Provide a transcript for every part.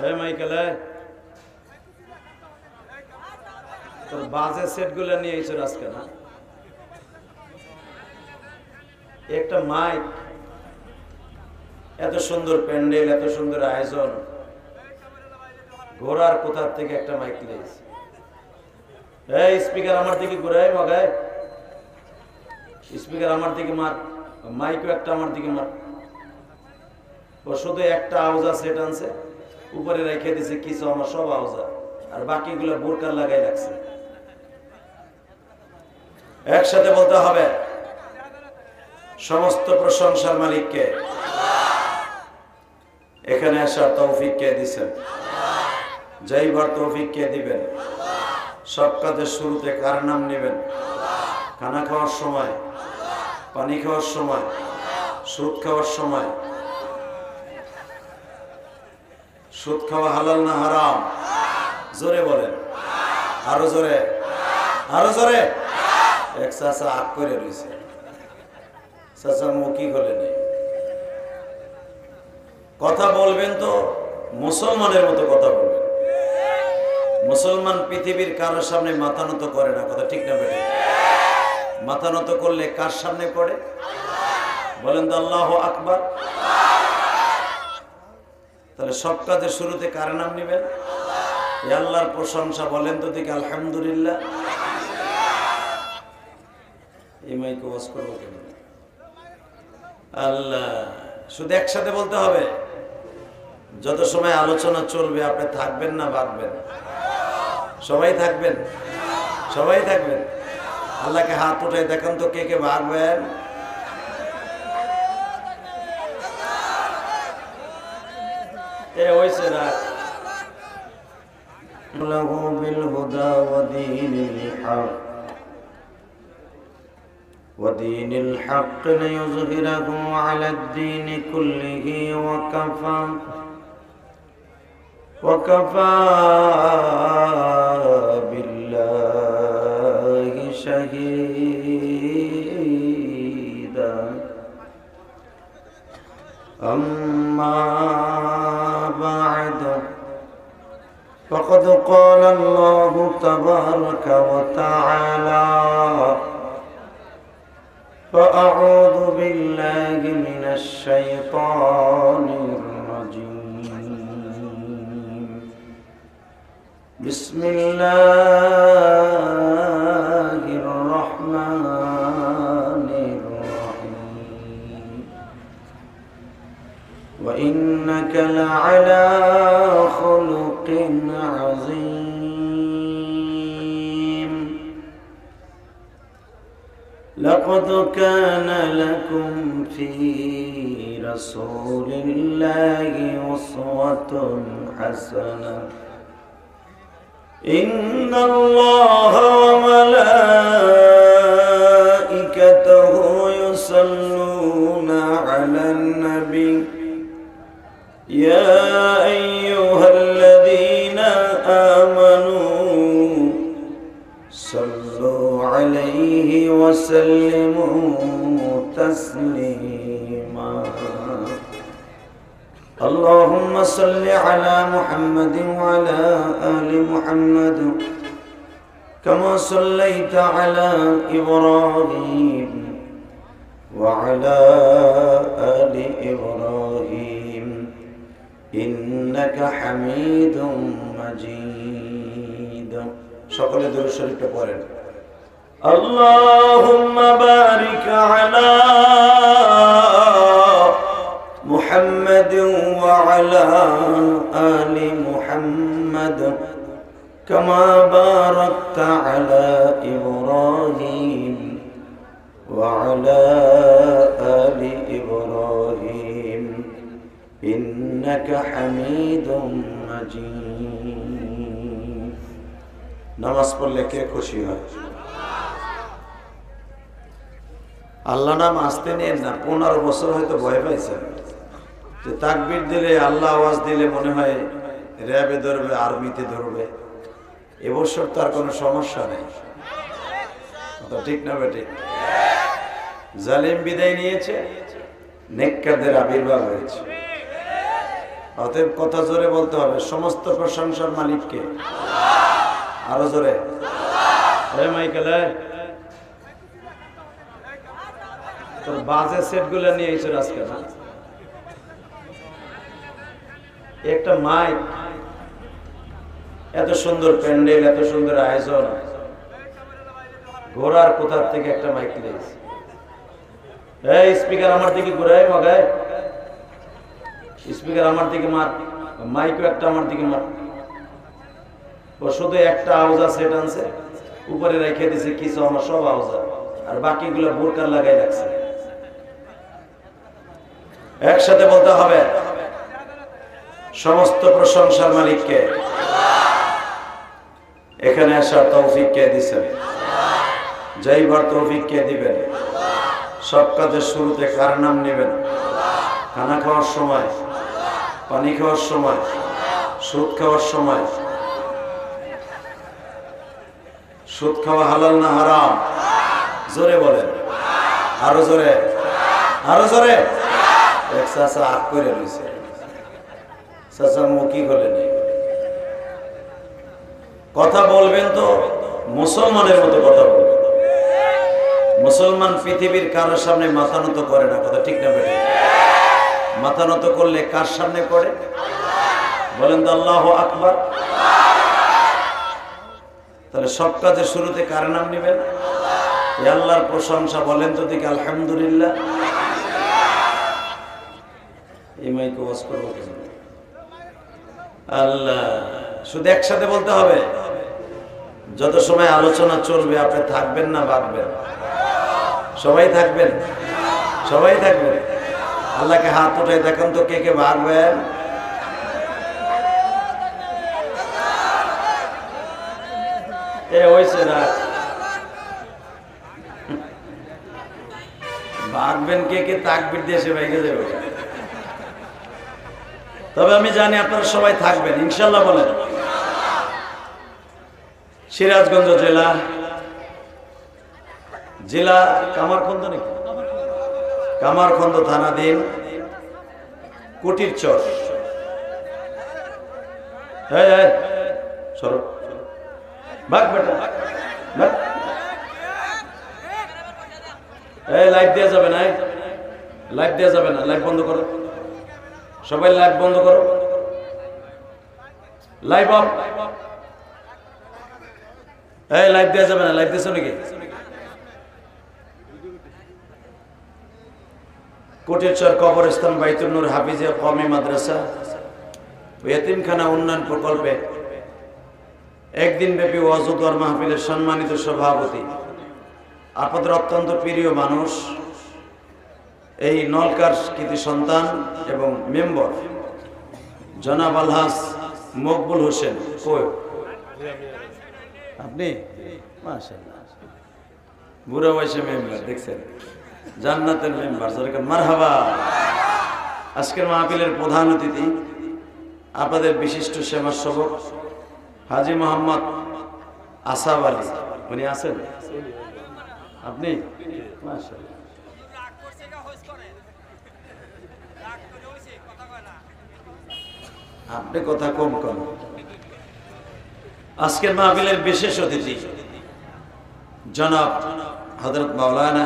এই মাইকেলে তোর বাজে সেটগুলো নিয়ে এসে আজকে না একটা মাইক, এত সুন্দর প্যান্ডেল, এত সুন্দর আয়োজন, ঘোরার কোথার থেকে একটা মাইক নিয়েছে। এই স্পিকার আমার দিকে ঘুরাই মগায়, স্পিকার আমার দিকে মার, মাইকও একটা আমার দিকে মার। ও শুধু একটা আওয়াজ সেট আনছে, উপরে রেখে দিছে কিছু আমার সব আওয়াজ, আর বাকিগুলো বোরকার লাগাই রাখছে। একসাথে বলতে হবে সমস্ত প্রশংসার মালিককে। এখানে আসার তৌফিক কে দিবেন? যাইবার তৌফিক কে দিবেন? সব কাজের শুরুতে কার নাম নেবেন? খানা খাওয়ার সময়, পানি খাওয়ার সময়, সুদ খাওয়ার সময়। সুদ খাওয়া হালাল না হারাম? জোরে বলেন, আরো জোরে, আরো জোরে। এক চাচা আগ করে রয়েছে, চাচা মুখী হলে নেই। কথা বলবেন তো মুসলমানের মতো কথা বলবেন। মুসলমান পৃথিবীর কারোর সামনে মাথা নত করে না, কথা ঠিক না বেঠিক? মাথা নত করলে কার সামনে পড়ে? বলেন তো আল্লাহু আকবার। তাহলে সব কাজের শুরুতে কার নাম নেবেন? আল্লাহর প্রশংসা বলেন তো দেখি আলহামদুলিল্লাহ। এই মাইকে ওয়াজ করবো কেন? আল্লাহ, শুধু একসাথে বলতে হবে। যত সময় আলোচনা চলবে আপনি থাকবেন না ভাগবেন? সবাই থাকবেন, সবাই থাকবেন। আল্লাহকে হাত উঠাই দেখেন তো কে কে ভাগবেন। এ হইছে রাত লাহু বিল হুদা ওয়া দীনিল হক ودين الحق ليظهره على الدين كله وكفى بالله شهيدا أما بعد فقد قال الله تبارك وتعالى فأعوذ بالله من الشيطان الرجيم بسم الله الرحمن الرحيم وإنك لعلى خلق عظيم لقد كان لكم في رسول الله أسوة حسنة إن الله وملائكته يصلون على النبي يا أيها الذين آمنوا صلوا عليه وسلموا تسليما اللهم صل على محمد وعلى آل محمد كما صليت على إبراهيم وعلى آل إبراهيم إنك حميد مجيد সকলে দুরূদ শরীফটা পড়েন اللهم بارك على محمد وعلى آل محمد كما باركت على إبراهيم وعلى آل إبراهيم إنك حميد مجيد নামাজ পড়লে কে খুশি হয়? আল্লাহ নাম আসতে নিয়ে না 15 বছর হয়তো ভয় পাইছেন যে তাকবীর দিলে আল্লাহ আওয়াজ দিলে মনে হয় র্যাবে ধরবে, আর্মিতে ধরবে। এবছর তার কোনো সমস্যা নেই, ঠিক না বেটি? জালিম বিদায় নিয়েছে, নেককারদের আবির্ভাব হয়েছে। অতএব কথা জোরে বলতে হবে, সমস্ত প্রশংসার মালিককে। আরো জোরে। মাইকেল, তোর বাজে সেট গুলো নিয়ে এসে আজকে না, একটা মাইক, এত সুন্দর প্যান্ডেল, এত সুন্দর আয়োজন, ঘোরার কোথার থেকে একটা মাইক নিয়েছে। এই স্পিকার আমার দিকে ঘুরায়, মগায় স্পিকার আমার দিকে মার, মাইকও একটা আমার দিকে মার। ও শুধু একটা আওয়াজ সেট আনছে, উপরে রেখে দিছে কিছু আমার সব আওয়াজ, আর বাকিগুলো বোরকার লাগাই রাখছে। একসাথে বলতে হবে, সমস্ত প্রশংসার মালিককে। এখানে আসার তৌফিক কে দিছেন? যাইবার তৌফিক কে দিবেন? সব কাজের শুরুতে কার নাম নেবেন? খানা খাওয়ার সময়, পানি খাওয়ার সময়, সুদ খাওয়ার সময়। সুদ খাওয়া হালাল না হারাম? জোরে বলেন, আরো জোরে, আরো জোরে। এক চাচা আগ করে রয়েছে, চাচা মুখী হলেন। কথা বলবেন তো মুসলমানের মতো কথা বলবেন। মুসলমান পৃথিবীর কারোর সামনে মাথা নত করে না, কথা ঠিক না বেঠিক? মাথা নত করলে কার সামনে করে? বলেন তো আল্লাহু আকবার। তাহলে সব কাজের শুরুতে কার নাম নেবেন? আল্লাহর প্রশংসা বলেন তো দেখি, আলহামদুলিল্লাহ। এই মাইক ওয়াজ করবো কেন? আল্লাহ, শুধু একসাথে বলতে হবে। যত সময় আলোচনা চলবে আপনি থাকবেন না ভাববেন? সবাই থাকবেন, সবাই থাকবেন। আল্লাহকে হাত উঠে দেখেন তো কে কে ভাগবেন। ভাগবেন কে কে, তাকবীর দিয়ে সে ভেঙে যাবে। তবে আমি জানি আপনারা সবাই থাকবেন ইনশাল্লাহ। বলেন। সিরাজগঞ্জ জেলা, জেলা কামারখন্দ নাকি? কামারখন্দ থানাধীন কুটির চর। লাইট দেওয়া যাবে না, লাইট দেওয়া যাবে না, লাইট বন্ধ করো সবাই, লাইট বন্ধ করো, লাইট অফ। এই লাইট দেওয়া যাবে না, লাইট দিয়েছো নাকি? কোটেশ্বর কবরস্থান বাইতুল নূর হাফিজিয়া কওমি মাদ্রাসা ও এতিমখানা উন্নয়ন প্রকল্পে একদিন ব্যাপী ওয়াজ ও দোয়া মাহফিলের সম্মানিত সভাপতি, আপনাদের অত্যন্ত প্রিয় মানুষ, এই নলকার কৃতি সন্তান এবং মেম্বার জনাব আলহাজ মকবুল হোসেন। কই আপনি? মাশাআল্লাহ, বুড়া বয়সে মেম্বার, দেখছেন? জান্নাতের মেম্বার, মারহাবা। আজকের মাহফিলের প্রধান অতিথি আপনাদের বিশিষ্ট সমাজসেবক হাজী মোহাম্মদ আসাব আলী। উনি আছেন? আপনি? মাশাআল্লাহ। আপনি কথা কম কম। আজকের মাহফিলের বিশেষ অতিথি জনাব হযরত মাওলানা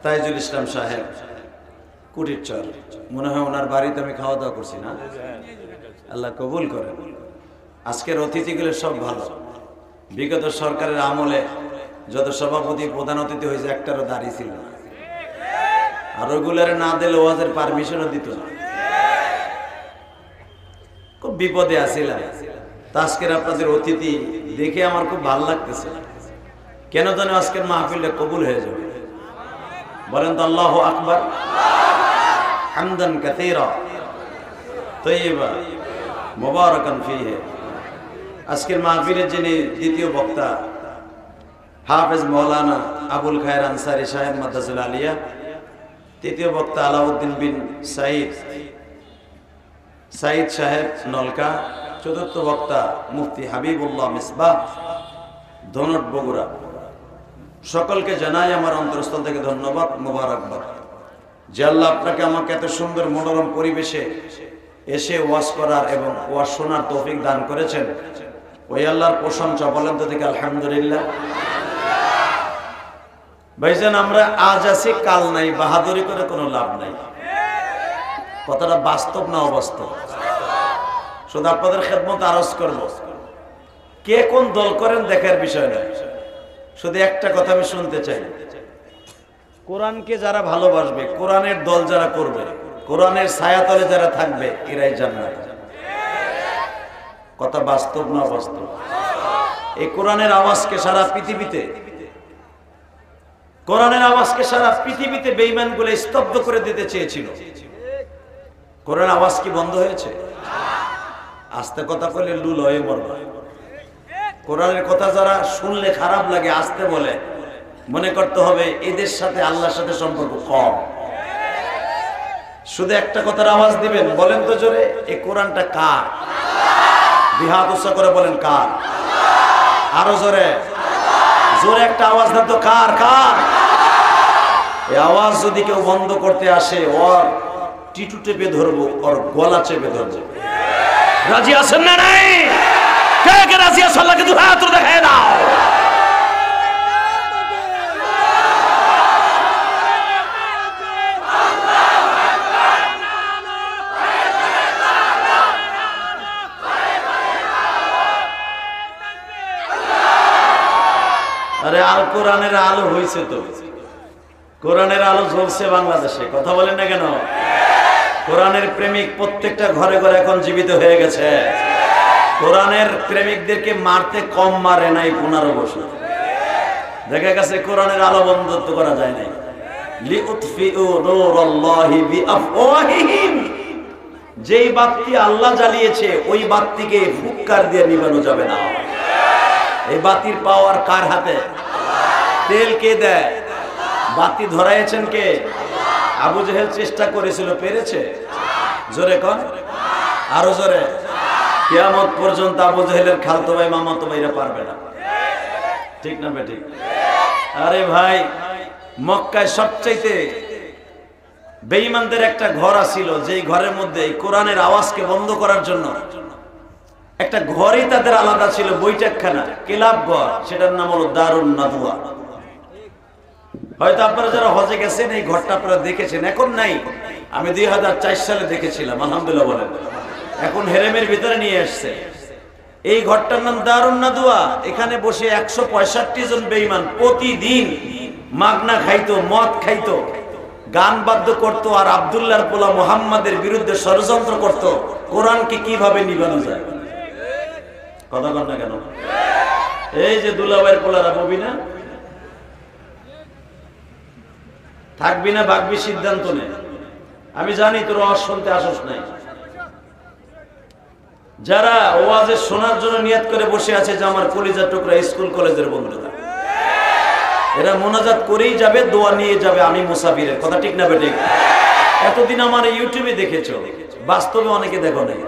তাইজুল ইসলাম সাহেব, কুটির চর। মনে হয় ওনার বাড়িতে আমি খাওয়া দাওয়া করছি না? আল্লাহ কবুল করেন। আজকের অতিথিগুলো সব ভালো। বিগত সরকারের আমলে যত সভাপতি প্রধান অতিথি হয়েছে একটারও দাঁড়িয়ে ছিল না, আর ওগুলার না দিলে ওয়াজের পারমিশনও দিত না। খুব বিপদে আছিলাম। আজকের আপনাদের অতিথি দেখে আমার খুব ভালো লাগতেছে। কেন জানো আজকের মাহফিলটা কবুল হয়ে যাবে। বলেন তো আল্লাহু আকবার, হামদান কাসীরা তাইয়্যিবা মুবারাকান ফীহি। আজকের মাহফিলের যিনি দ্বিতীয় বক্তা হাফেজ মাওলানা আবুল খায়ের আনসারী সাহেব মাদ্রাসাতুল আলিয়া, তৃতীয় বক্তা আলাউদ্দিন বিন সাইদ সাহেব নলকা, চতুর্থ বক্তা মুফতি হাবিবুল্লাহ মিসবাহ ধনট বগুড়া। সকলকে জানাই আমার অন্তরস্থল থেকে ধন্যবাদ, মোবারকবাদ যে আল্লাহ আপনাকে আমাকে এত সুন্দর মনোরম পরিবেশে এসে ওয়াজ করার এবং ওয়াজ শোনার তৌফিক দান করেছেন, ওই আল্লাহর প্রশংসা বলেন তো দেখি আলহামদুলিল্লাহ। ভাইজান, আমরা আজ আছি কাল নাই, বাহাদুরি করে কোনো লাভ নাই। কথাটা বাস্তব না অবাস্তব? শুধু আপনাদের খেদমত আরজ করব, কে কোন দল করেন দেখার বিষয় নয়, শুধু একটা কথা আমি শুনতে চাই, কোরআনকে যারা ভালোবাসবে, কোরআনের দল যারা করবে, কোরআনের ছায়াতলে যারা থাকবে, এরাই জান্নাত। কথা বাস্তব না অবাস্তব? এই কোরআনের আওয়াজকে সারা পৃথিবীতে, কোরআনের আওয়াজকে সারা পৃথিবীতে বেঈমানগুলো স্তব্ধ করে দিতে চেয়েছিল। কোরআন আওয়াজ কি বন্ধ হয়েছে? আস্তে কথা বলে লুল হয়ে মরবে। কোরআনের কথা যারা শুনলে খারাপ লাগে, আস্তে বলে, মনে করতে হবে এদের সাথে আল্লাহর সাথে সম্পর্ক কম। শুধু একটা কথার আওয়াজ দিবেন, বলেন তো জোরে, এই কোরআনটা কার? বিহাত উৎসাহ করে বলেন কার? আরো জোরে, জোরে একটা আওয়াজ দেন তো, কার? কার? এই আওয়াজ যদি কেউ বন্ধ করতে আসে, ওর টিটু চেপে ধরবো, ওর গলা চেপে ধরবো। রাজি আছেন না নাই? কে কে রাজি আছেন? আল্লাহকে দুই হাত তুলে দেখায় দাও। আরে আল কোরআনের আলো হয়েছে তো, কোরআনের আলো জ্বলছে বাংলাদেশে, কথা বলেন না কেন? কোরআনের প্রেমিক প্রত্যেকটা ঘরে ঘরে এখন জীবিত হয়ে গেছে। কোরআনের প্রেমিকদেরকে মারতে কম মারে নাই 15 বছর। দেখা গেছে কোরআনের আলো বন্ধ করা যায় নাই। লিউতফিউ নূরাল্লাহি বিআফওয়াহিহিম, যেই বাতি আল্লাহ জ্বালিয়েছে ওই বাতিকে ফুৎকার দিয়ে নিভানো যাবে না। এই বাতির পাওয়ার কার হাতে? তেল কে দেয়? বাতি ধরাইছেন কে? আবু জেহেল চেষ্টা করেছিল, পেরেছে? জোরে কোন, আরো জোরে। কিয়ামত পর্যন্ত আবু জেহেলের খালতো ভাই মামাতো ভাইরা পারবে না, ঠিক না বেঠিক? আরে ভাই, মক্কায় সবচাইতে বেঈমানদের একটা ঘর আছিল, যেই ঘরের মধ্যে কোরআনের আওয়াজকে বন্ধ করার জন্য একটা ঘরই তাদের আলাদা ছিল, বৈঠকখানা, ক্লাব ঘর, সেটার নাম হলো দারুন নাদওয়া। হয়তো আপনারা যারা হজে গেছেন এই ঘরটা আপনারা দেখেছেন, এখন নাই। আমি 2004 সালে দেখেছিলাম, আলহামদুলিল্লাহ বলেন। এখন হেরেমের ভিতরে নিয়ে আসছে। এই ঘরটার নাম দারুন নাদওয়া। এখানে বসে 165 জন বেঈমান প্রতিদিন মাগনা খাইতো, মদ খাইতো, গান বাদ্য করতো, আর আব্দুল্লাহর পোলা মুহাম্মাদের বিরুদ্ধে ষড়যন্ত্র করতো, কোরআনকে কিভাবে নিবানো যায়। কথা বল না কেন? এই যে দুলাভাইয়ের পোলারা ববি না, থাকবি না ভাগবি সিদ্ধান্ত নে। আমি জানি তোর ওয়াজ শুনতে আসস নাই। যারা ওয়াজে শোনার জন্য নিয়ত করে বসে আছে, যে আমার কলিজার টুকরা স্কুল কলেজের বন্ধুরা, এরা মোনাজাত করেই যাবে, দোয়া নিয়ে যাবে, আমি মুসাফিরের। কথা ঠিক না বেঠিক? এতদিন আমার ইউটিউবে দেখেছো, বাস্তবে অনেকে দেখো নাই,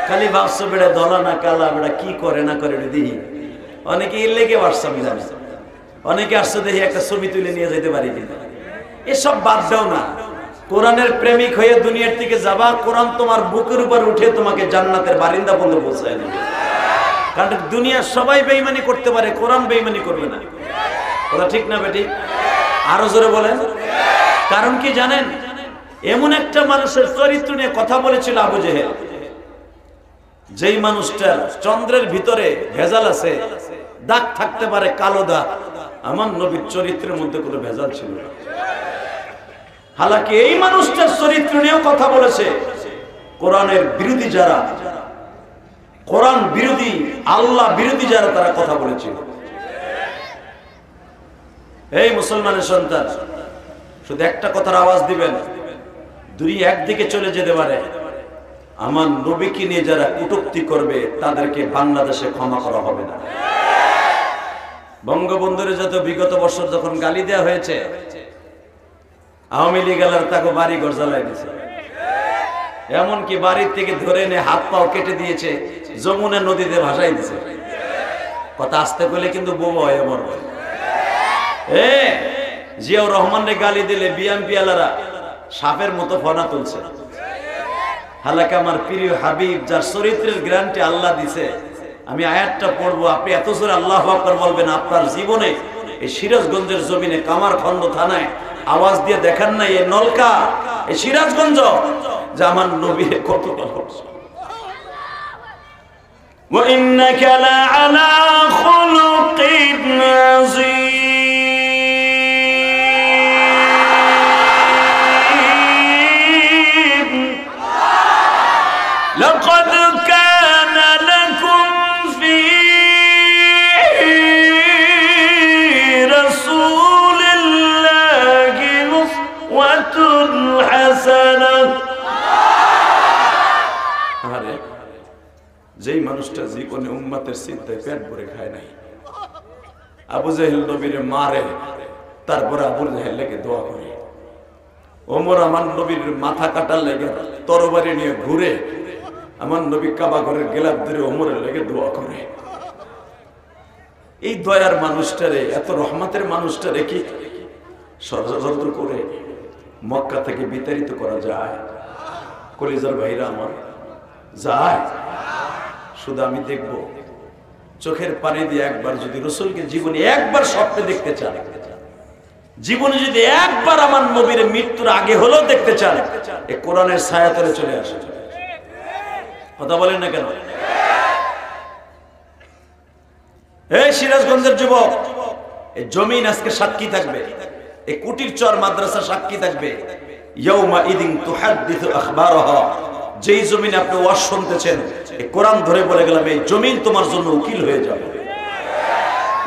খালি ভাবছো বেড়া দলা না কালা, বেড়া কি করে না করে দেখি। অনেকে এর লেগে বাড়ছে, আমি জানি। অনেকে আসছে দেখি একটা ছবি তুলে নিয়ে যেতে পারি কিনা। এসব বাদ দাও না। কোরআনের প্রেমিক হয়ে দুনিয়ার থেকে যাবা, কোরআন তোমার বুকের উপর উঠে তোমাকে জান্নাতের বারিন্দা পর্যন্ত পৌঁছায় দেবে। কারণ দুনিয়ার সবাই বেঈমানি করতে পারে, কোরআন বেঈমানি করবে না। কথা ঠিক না বেটি? আরো জোরে বলেন। কারণ কি জানেন? এমন একটা মানুষের চরিত্র নিয়ে কথা বলেছিল আবু জেহেল, যেই মানুষটার চন্দ্রের ভিতরে ভেজাল আছে, দাগ থাকতে পারে, কালো দাগ। আমার নবীর চরিত্রের মধ্যে কোনো ভেজাল ছিল না। হালাকি এই মানুষটার চরিত্র নিয়েও কথা বলেছে কোরআনের বিরোধী যারা, কোরআন বিরোধী, আল্লাহ বিরোধী যারা, তারা কথা বলেছিল। এই মুসলমানের সন্তান, শুধু একটা কথার আওয়াজ দিবেন, দুই একদিকে চলে যেতে পারে। আমার নবীকে নিয়ে যারা কটূক্তি করবে তাদেরকে বাংলাদেশে ক্ষমা করা হবে না। বঙ্গবন্ধুর যত বিগত বছর যখন গালি দেওয়া হয়েছে, আওয়ামী লীগ তাকে বাড়ি ঘর জ্বালাই দিয়েছে, এমনকি বাড়ির থেকে ধরে এনে হাত পাও কেটে দিয়েছে, যমুনা নদীতে ভাসাই দিয়েছে। কথা আসতে করলে কিন্তু বোবা হয়ে মরবে। জিয়াউর রহমানকে গালি দিলে বিএনপি আলারা সাপের মতো ফনা তুলছে। হালাকে আমার প্রিয় হাবিব যার চরিত্রের গ্যারান্টি আল্লাহ দিছে, আমি আয়াতটা পড়বো, আপনি এত জোরে আল্লাহু আকবার বলবেন, আপনার জীবনে এই সিরাজগঞ্জের জমিনে কামারখন্ড থানায় আওয়াজ দিয়ে দেখান নাই এই নলকা, এই সিরাজগঞ্জ যে আমার নবীরে কত ভালোবাসে। ওয়া ইন্নাকা লাআলা খুলুকিন আযীম। লাকাদ কানা লাকুম ফি রাসূলিল্লাহি উসওয়াতুন হাসানাহ। আরে যেই মানুষটা জীবনে উম্মতের চিন্তায় পেট ভরে খায় নাই, আবু জাহেল নবীর মারে, তারপরে আবু জাহেল লেগে দোয়া করে। ওমর আমার নবীর মাথা কাটার লেগে তরবারি নিয়ে ঘুরে, আমার নবী কাবা ঘরের গেলাপ ধরে ওমরের লেগে দোয়া করে। এই দয়ার মানুষটারে, এত রহমতের মানুষটারে কি ষড়যন্ত্র করে মক্কা থেকে বিতাড়িত করা যায়? কলিজার ভাইরা আমার, যায়। শুধু আমি দেখব, চোখের পানি দিয়ে একবার যদি রাসূলকে জীবনে একবার স্বপ্নে দেখতে চান, জীবনে যদি একবার আমার নবীর মৃত্যুর আগে হলেও দেখতে চান, এই কোরআনের ছায়াতলে চলে আসে। কথা বলেন না কেন? এই সিরাজগঞ্জের যুবক, এই জমিন আজকে সাক্ষী থাকবে, এই কুটির চর মাদ্রাসা সাক্ষী থাকবে। ইয়াউমা ইদিন তুহাদ্দিসু আখবারাহা, যেই জমিনে আপনি ওয়াজ শুনতেছেন, এই কোরআন ধরে বলে গেলাম, এই জমিন তোমার জন্য উকিল হয়ে যাবে।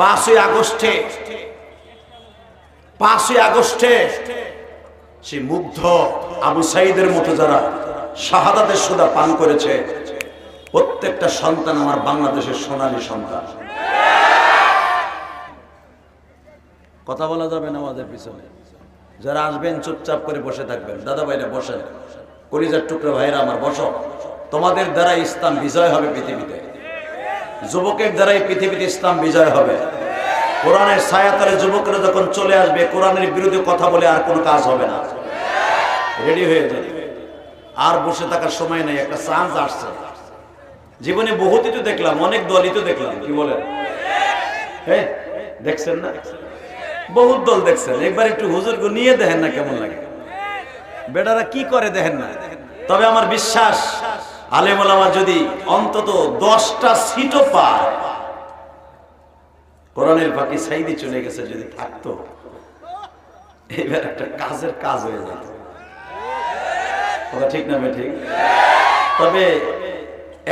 5ই আগস্টে সেই মুগ্ধ আবু সাঈদের মতো যারা শাহাদাতের সুধা পান করেছে, প্রত্যেকটা সন্তান আমার বাংলাদেশের সোনালী সন্তান। কথা বলা যাবে না আমাদের পিছনে। যারা আসবেন চুপচাপ করে বসে থাকবেন। দাদা ভাইরা বসেন, কলিজার টুকরা ভাইরা আমার বসো। তোমাদের দ্বারা ইসলাম বিজয় হবে পৃথিবীতে, যুবকের দ্বারাই পৃথিবীতে ইসলাম বিজয় হবে। কোরআনের ছায়াতলে যুবকরা যখন চলে আসবে, কোরআনের বিরুদ্ধে কথা বলে আর কোনো কাজ হবে না। রেডি হয়ে যাবে, আর বসে থাকার সময় নেই, একটা চান্স আসছে। জীবনে বহুতই তো দেখলাম, অনেক দলই তো দেখলাম, কি বলেন? হ্যাঁ দেখছেন না? বহুত দল দেখছেন, একবার একটু হুজুরকে নিয়ে দেখেন না কেমন লাগে, বেটারা কি করে দেখেন না। তবে আমার বিশ্বাস, আলেম ওলামা যদি অন্তত 10টা সিটও পায়, কোরআনের বাকি সাইদি চলে গেছে, যদি থাকতো এবার একটা কাজের কাজ হয়ে যেত। কথা ঠিক না ঠিক? তবে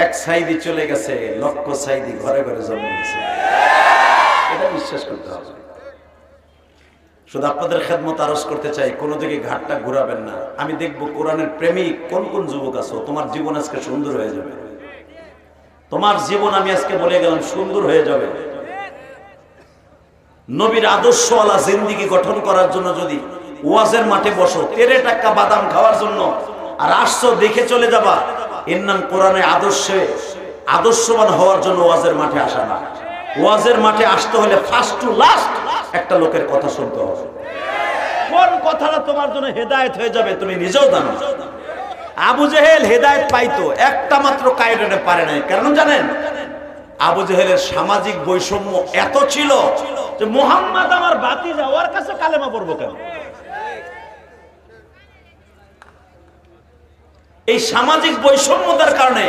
এক সাইদি চলে গেছে, লক্ষ সাইদি ঘরে ঘরে জন্ম নিয়েছে, এটা বিশ্বাস করতে হবে। শুধু আপনাদের খেদমত আরজ করতে চাই, কোনো দিকে ঘাটটা ঘুরাবেন না। আমি দেখবো কোরআনের প্রেমিক কোন কোন যুবক আছো, তোমার জীবন আজকে সুন্দর হয়ে যাবে। তোমার জীবন আমি আজকে বলে গেলাম সুন্দর হয়ে যাবে। নবীর আদর্শওয়ালা জিন্দেগি গঠন করার জন্য যদি ওয়াজের মাঠে বসো, 13 টাকা বাদাম খাওয়ার জন্য, আর আসছো দেখে চলে যাবা, এর নাম কোরআনে আদর্শবান হওয়ার জন্য ওয়াজের মাঠে আসা না। ওয়াজের মাঠে আসতে হলে ফার্স্ট টু লাস্ট একটা লোকের কথা শুনতে হবে। কোন কথাটা তোমার জন্য হেদায়েত হয়ে যাবে তুমি নিজেও জানো। আবু জেহেল হেদায়েত পাইতো, একটা মাত্র কায়দাতে পারে নাই। কারণ জানেন, আবু জেহেলের সামাজিক বৈষম্য এত ছিল যে মুহাম্মদ আমার ভাতিজা, ওর কাছে কালেমা পড়বো কেন? এই সামাজিক বৈষম্যতার কারণে,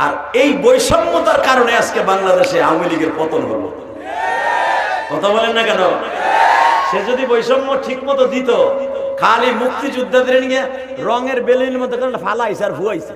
আর এই বৈষম্যতার কারণে আজকে বাংলাদেশে আওয়ামী লীগের পতন হলো। কথা বলেন না কেন? সে যদি বৈষম্য ঠিক মতো দিত, খালি মুক্তিযোদ্ধাদের নিয়ে রঙের বেলুনের মতো ফালাইছে আর ভুয়াইছে।